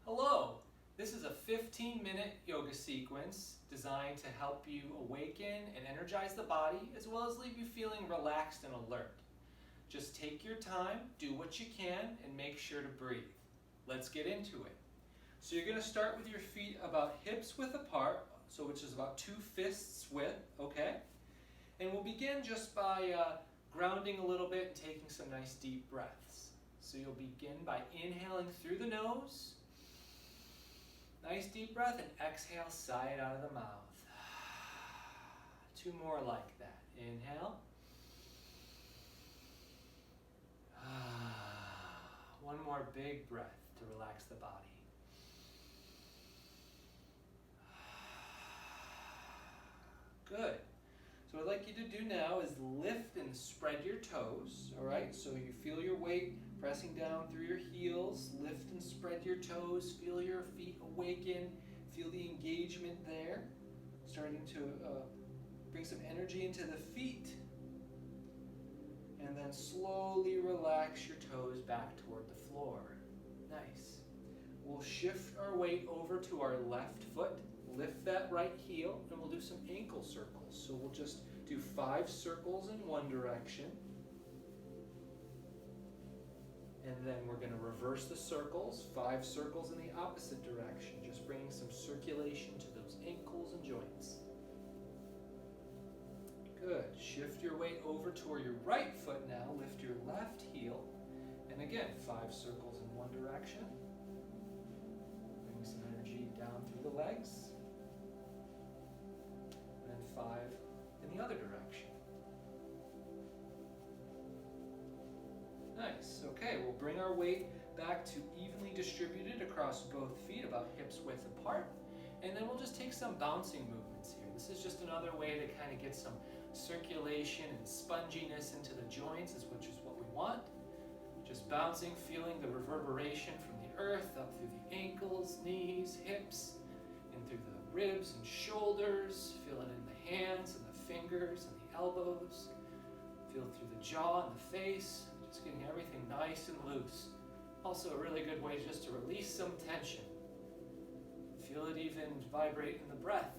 Hello! This is a 15-minute yoga sequence designed to help you awaken and energize the body, as well as leave you feeling relaxed and alert. Just take your time, do what you can, and make sure to breathe. Let's get into it. So you're going to start with your feet about hips width apart, which is about 2 fists width, okay? And we'll begin just by grounding a little bit and taking some nice deep breaths. So you'll begin by inhaling through the nose. Nice deep breath, and exhale, sigh it out of the mouth. 2 more like that. Inhale. 1 more big breath to relax the body. Good. So what I'd like you to do now is lift and spread your toes, all right? So you feel your weight pressing down through your heels, lift and spread your toes, feel your feet awaken, feel the engagement there, starting to bring some energy into the feet, and then slowly relax your toes back toward the floor. Nice. We'll shift our weight over to our left foot, lift that right heel, and we'll do some ankle circles. So we'll just do 5 circles in one direction. And then we're going to reverse the circles, 5 circles in the opposite direction, just bringing some circulation to those ankles and joints. Good. Shift your weight over toward your right foot now, lift your left heel, and again, 5 circles in one direction. Bring some energy down through the legs. And then 5 in the other direction. Nice. Okay, we'll bring our weight back to evenly distributed across both feet, about hips width apart. And then we'll just take some bouncing movements here. This is just another way to kind of get some circulation and sponginess into the joints, which is what we want. Just bouncing, feeling the reverberation from the earth up through the ankles, knees, hips, and through the ribs and shoulders. Feel it in the hands and the fingers and the elbows. Feel it through the jaw and the face. Just getting everything nice and loose. Also a really good way just to release some tension. Feel it even vibrate in the breath.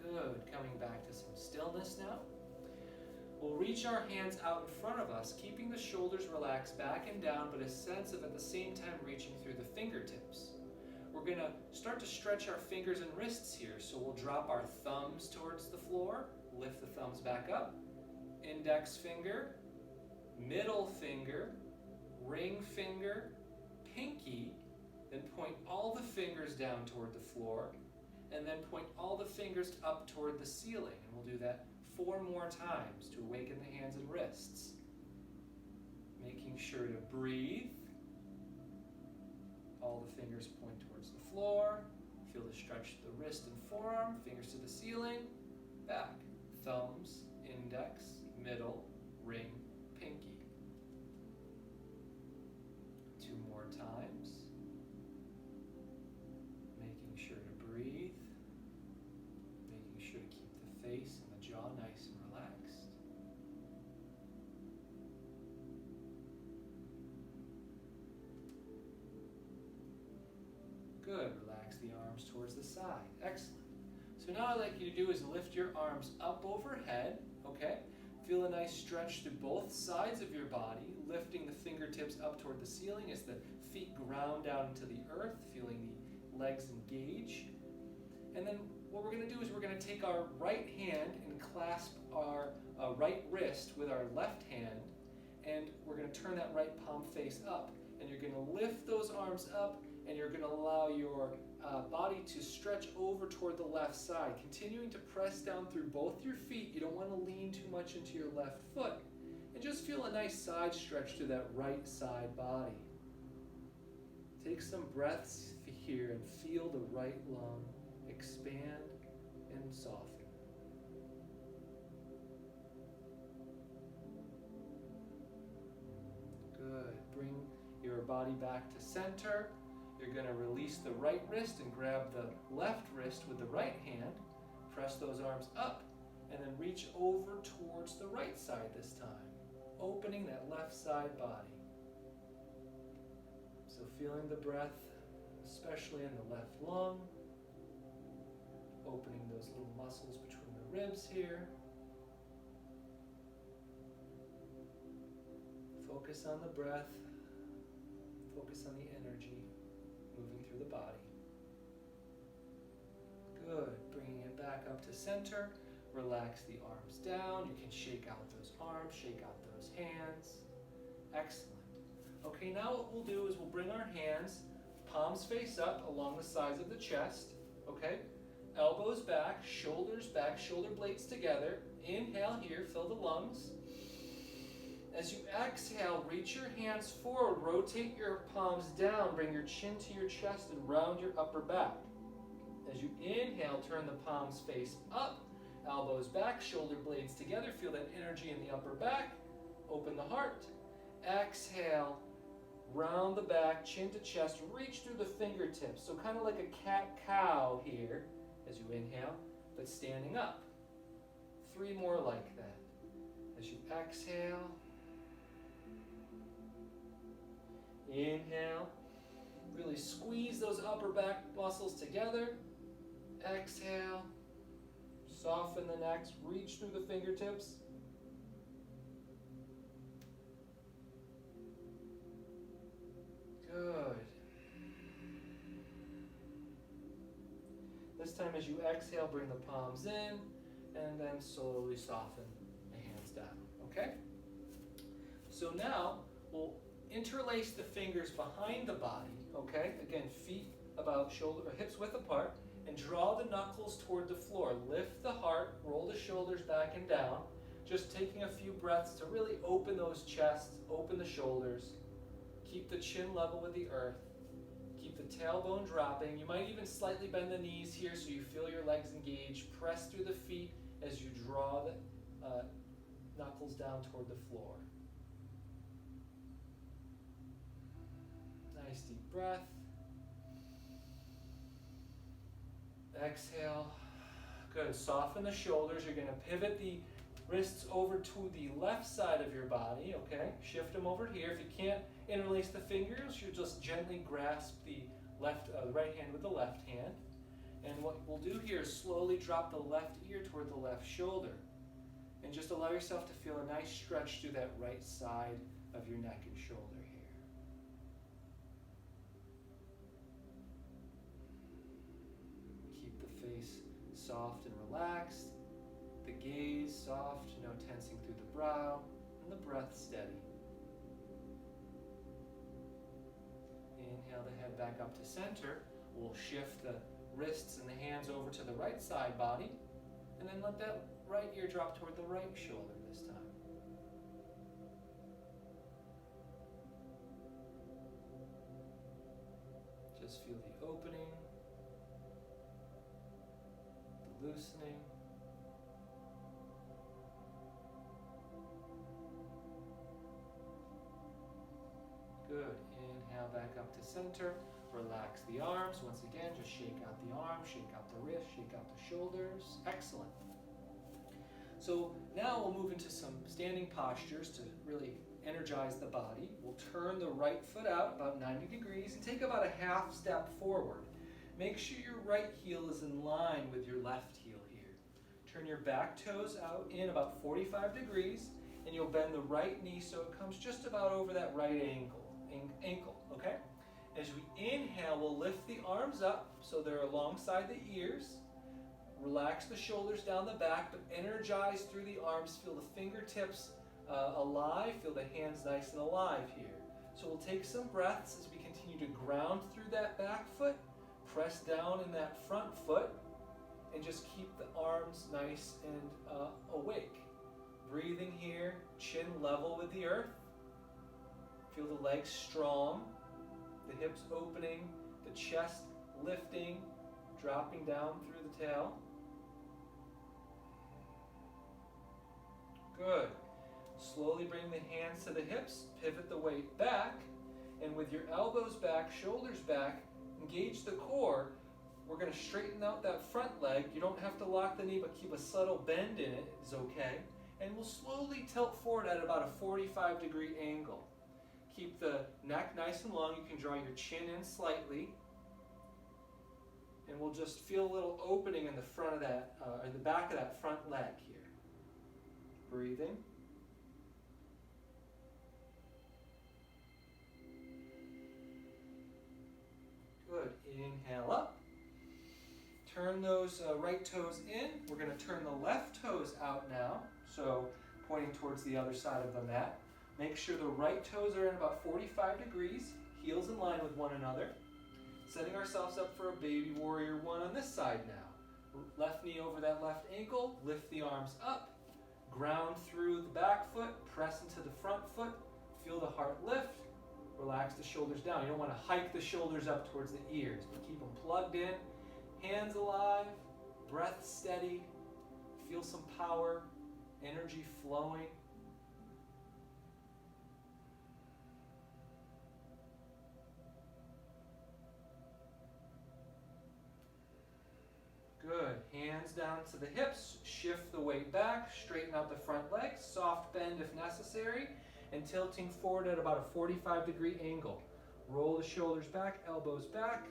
Good. Coming back to some stillness now. We'll reach our hands out in front of us, keeping the shoulders relaxed back and down, but a sense of at the same time reaching through the fingertips. We're going to start to stretch our fingers and wrists here, so we'll drop our thumbs towards the floor, lift the thumbs back up, index finger, middle finger, ring finger, pinky, then point all the fingers down toward the floor, and then point all the fingers up toward the ceiling. And we'll do that 4 more times to awaken the hands and wrists. Making sure to breathe. All the fingers point towards the floor. Feel the stretch of the wrist and forearm, fingers to the ceiling, back. Thumbs, index, middle, ring, pinky. 2 more times. Making sure to breathe. Making sure to keep the face and the jaw nice and relaxed. Good. Relax the arms towards the side. Excellent. So now what I'd like you to do is lift your arms up overhead, okay? Feel a nice stretch through both sides of your body, lifting the fingertips up toward the ceiling as the feet ground down into the earth, feeling the legs engage. And then what we're going to do is we're going to take our right hand and clasp our right wrist with our left hand, and we're going to turn that right palm face up. And you're going to lift those arms up, and you're going to allow your body to stretch over toward the left side, continuing to press down through both your feet. You don't want to lean too much into your left foot. And just feel a nice side stretch to that right side body. Take some breaths here and feel the right lung expand and soften. Good. Bring your body back to center. You're going to release the right wrist and grab the left wrist with the right hand. Press those arms up and then reach over towards the right side this time. opening that left side body. So feeling the breath, especially in the left lung, opening those little muscles between the ribs here. Focus on the breath, focus on the energy moving through the body. Good, bringing it back up to center. Relax the arms down. You can shake out those arms, shake out those hands. Excellent. Okay, now what we'll do is we'll bring our hands, palms face up along the sides of the chest. Okay, elbows back, shoulder blades together. Inhale here, fill the lungs. As you exhale, reach your hands forward, rotate your palms down, bring your chin to your chest and round your upper back. As you inhale, turn the palms face up, elbows back, shoulder blades together, feel that energy in the upper back, open the heart. Exhale, round the back, chin to chest, reach through the fingertips. So kind of like a cat-cow here as you inhale, but standing up. 3 more like that. As you exhale, inhale, really squeeze those upper back muscles together. Exhale, soften the neck, reach through the fingertips. Good. This time as you exhale, bring the palms in and then slowly soften the hands down, okay? So now we'll interlace the fingers behind the body, okay? Again, feet about shoulder or hips width apart, and draw the knuckles toward the floor. Lift the heart, roll the shoulders back and down. Just taking a few breaths to really open those chests, open the shoulders. Keep the chin level with the earth. Keep the tailbone dropping. You might even slightly bend the knees here so you feel your legs engaged. Press through the feet as you draw the knuckles down toward the floor. Nice deep breath. Exhale. Good. Soften the shoulders. You're going to pivot the wrists over to the left side of your body, okay? Shift them over here. If you can't interlace the fingers, you just gently grasp the right hand with the left hand. And what we'll do here is slowly drop the left ear toward the left shoulder. And just allow yourself to feel a nice stretch through that right side of your neck and shoulder here. Keep the face soft and relaxed. The gaze soft, no tensing through the brow, and the breath steady. Inhale the head back up to center. We'll shift the wrists and the hands over to the right side body, and then let that right ear drop toward the right shoulder this time. Just feel the opening, the loosening. Good. Inhale back up to center. Relax the arms. Once again, just shake out the arms, shake out the wrists, shake out the shoulders. Excellent. So now we'll move into some standing postures to really energize the body. We'll turn the right foot out about 90 degrees and take about a half step forward. Make sure your right heel is in line with your left heel here. Turn your back toes out in about 45 degrees, and you'll bend the right knee so it comes just about over that right ankle, okay? As we inhale, we'll lift the arms up so they're alongside the ears. Relax the shoulders down the back, but energize through the arms. Feel the fingertips alive. Feel the hands nice and alive here. So we'll take some breaths as we continue to ground through that back foot, press down in that front foot, and just keep the arms nice and awake. Breathing here, chin level with the earth. Feel the legs strong, the hips opening, the chest lifting, dropping down through the tail. Good. Slowly bring the hands to the hips, pivot the weight back, and with your elbows back, shoulders back, engage the core. We're going to straighten out that front leg. You don't have to lock the knee, but keep a subtle bend in it is okay. And we'll slowly tilt forward at about a 45-degree angle. Keep the neck nice and long. You can draw your chin in slightly. And we'll just feel a little opening in the front of that, in the back of that front leg here. Breathing. Good. Inhale up. Turn those right toes in. We're going to turn the left toes out now. So pointing towards the other side of the mat. Make sure the right toes are in about 45 degrees, heels in line with one another. Setting ourselves up for a baby warrior one on this side now. Left knee over that left ankle, lift the arms up, ground through the back foot, press into the front foot, feel the heart lift, relax the shoulders down. You don't want to hike the shoulders up towards the ears, but keep them plugged in, hands alive, breath steady, feel some power, energy flowing. Good. Hands down to the hips. Shift the weight back. Straighten out the front legs. Soft bend if necessary. And tilting forward at about a 45-degree angle. Roll the shoulders back, elbows back.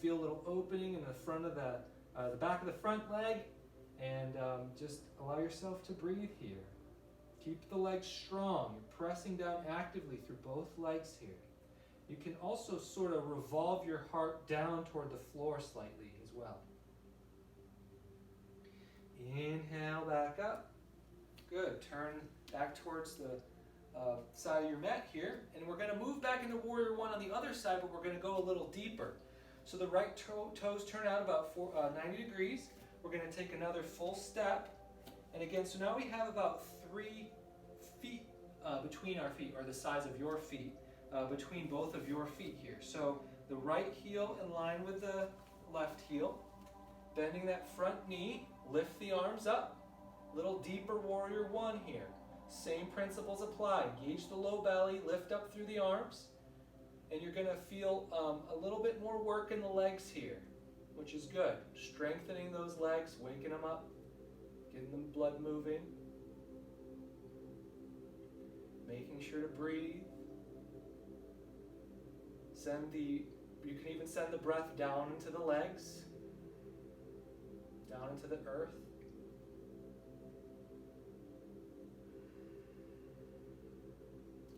Feel a little opening in the front of the back of the front leg. And just allow yourself to breathe here. Keep the legs strong. You're pressing down actively through both legs here. You can also sort of revolve your heart down toward the floor slightly as well. Inhale back up. Good. Turn back towards the side of your mat here. And we're going to move back into Warrior One on the other side, but we're going to go a little deeper. So the right toes turn out about 90 degrees. We're going to take another full step. And again, so now we have about 3 feet between our feet, or the size of your feet, between both of your feet here. So the right heel in line with the left heel. Bending that front knee. Lift the arms up. Little deeper Warrior One here. Same principles apply. Engage the low belly, lift up through the arms. And you're going to feel a little bit more work in the legs here, which is good. Strengthening those legs, waking them up, getting the blood moving. Making sure to breathe. You can even send the breath down into the legs. Down into the earth.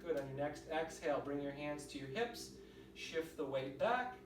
Good. On your next exhale, bring your hands to your hips. Shift the weight back.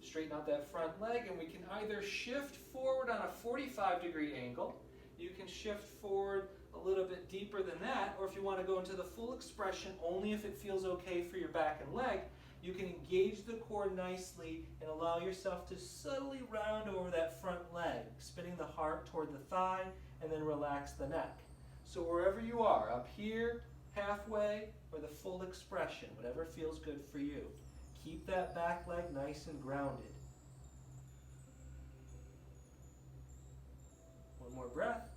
Straighten out that front leg. And we can either shift forward on a 45-degree angle. You can shift forward a little bit deeper than that. Or if you want to go into the full expression, only if it feels okay for your back and leg, you can engage the core nicely and allow yourself to subtly round over that front leg, spinning the heart toward the thigh, and then relax the neck. So wherever you are, up here, halfway, or the full expression, whatever feels good for you. Keep that back leg nice and grounded. One more breath.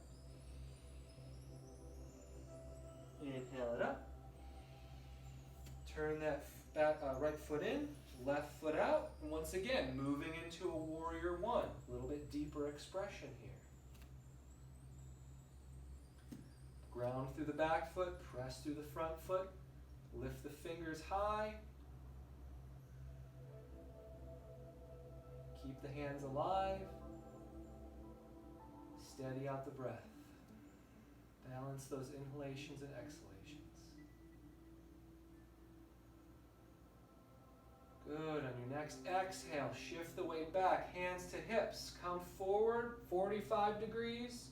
Inhale it up. Turn that right foot in, left foot out, and once again, moving into a Warrior One. A little bit deeper expression here. Ground through the back foot, press through the front foot, lift the fingers high. Keep the hands alive. Steady out the breath. Balance those inhalations and exhalations. Good. On your next exhale, shift the weight back, hands to hips. Come forward, 45 degrees,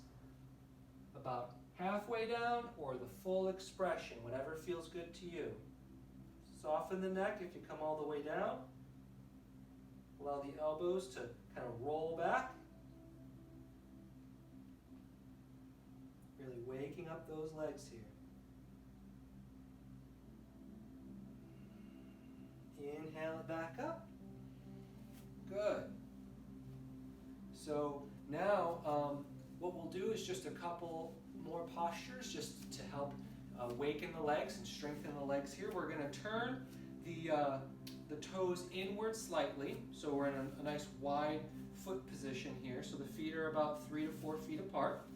about halfway down, or the full expression, whatever feels good to you. Soften the neck if you come all the way down. Allow the elbows to kind of roll back. Really waking up those legs here. Inhale it back up. Good. So now what we'll do is just a couple more postures just to help waken the legs and strengthen the legs here. We're going to turn the toes inward slightly. So we're in a nice wide foot position here. So the feet are about 3 to 4 feet apart.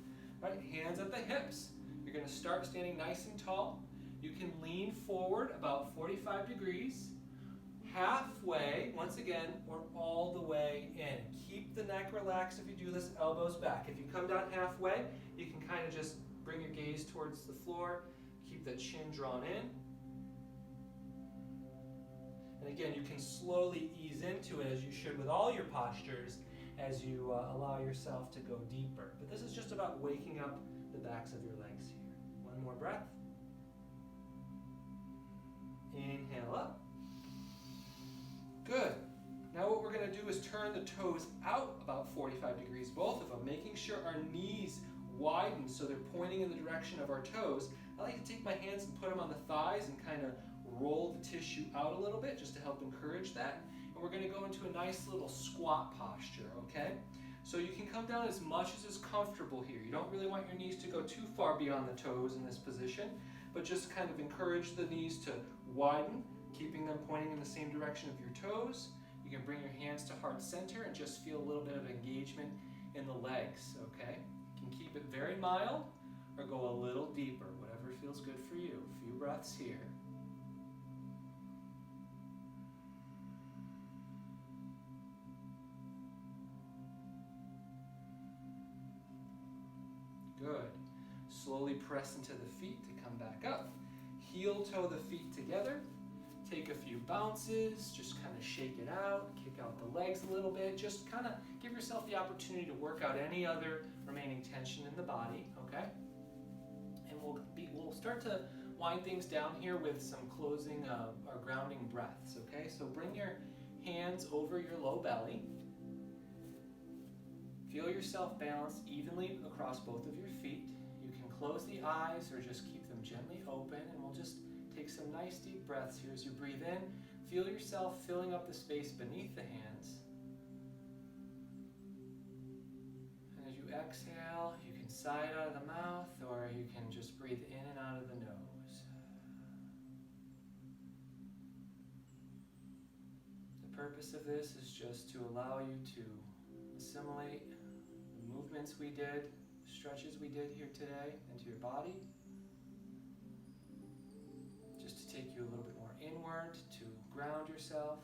Right, hands at the hips. You're going to start standing nice and tall. You can lean forward about 45 degrees, halfway, once again, or all the way in. Keep the neck relaxed if you do this, elbows back. If you come down halfway, you can kind of just bring your gaze towards the floor. Keep the chin drawn in. And again, you can slowly ease into it, as you should with all your postures, as you allow yourself to go deeper. But this is just about waking up the backs of your legs here. One more breath. Inhale up. Good. Now what we're going to do is turn the toes out about 45 degrees, both of them, making sure our knees widen so they're pointing in the direction of our toes. I like to take my hands and put them on the thighs and kind of roll the tissue out a little bit just to help encourage that. And we're going to go into a nice little squat posture, okay? So you can come down as much as is comfortable here. You don't really want your knees to go too far beyond the toes in this position, but just kind of encourage the knees to widen, keeping them pointing in the same direction of your toes. You can bring your hands to heart center and just feel a little bit of engagement in the legs, okay? You can keep it very mild or go a little deeper, whatever feels good for you. A few breaths here. Good. Slowly press into the feet to come back up. Heel toe the feet together. Take a few bounces, just kind of shake it out, kick out the legs a little bit, just kind of give yourself the opportunity to work out any other remaining tension in the body, okay? And we'll start to wind things down here with some closing or grounding breaths, okay? So bring your hands over your low belly. Feel yourself balanced evenly across both of your feet. You can close the eyes or just keep them gently open, and we'll just take some nice deep breaths here as you breathe in. Feel yourself filling up the space beneath the hands. And as you exhale, you can sigh it out of the mouth, or you can just breathe in and out of the nose. The purpose of this is just to allow you to assimilate the movements we did, stretches we did here today into your body. Just to take you a little bit more inward, to ground yourself,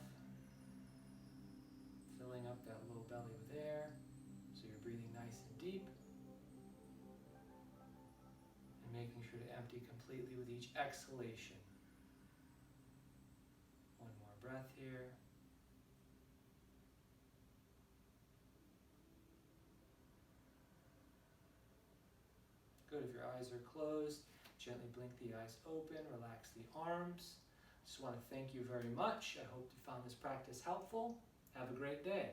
filling up that low belly with air, so you're breathing nice and deep, and making sure to empty completely with each exhalation. One more breath here. Good. If your eyes are closed, gently blink the eyes open, relax the arms. Just want to thank you very much. I hope you found this practice helpful. Have a great day.